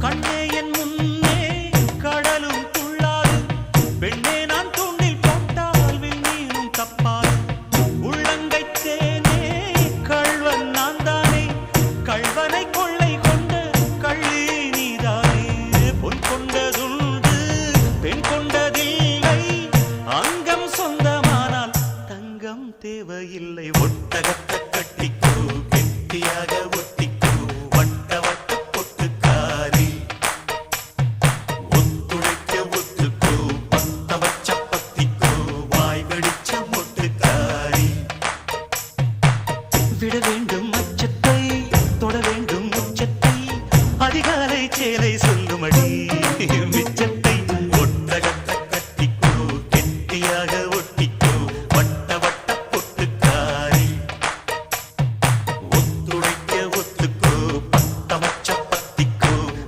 கண்ணே என் முன்னே கடலும் துள்ளாது, பெண்ணே நான் தூண்டில் போட்டால் விண்மீனும் தப்பாது. உள்ளங்கை தேனே கள்வன் நான் தானே, கள்வனை கொள்ளை கொண்ட கள்ளி நீதானே. பொன் கொண்டதுண்டு பெண் கொண்டதில்லை, அங்கம் சொந்தமானால் தங்கம் தேவையில்லை. ஒட்டகத்தை கட்டிக்கோ கெட்டியாக ஒட்டிக்கோ, வட்ட வட்ட பொட்டுக்காரி ஒத்துழைக்க ஒத்துக்கோ, பத்த வச்ச பத்திக்கோ, வாய் வெடிச்ச மொட்டுக்காரி. விட வேண்டும் அச்சத்தை, தொட வேண்டும் உச்சத்தை, அதிகாலை சேலை சொல்லுமடி.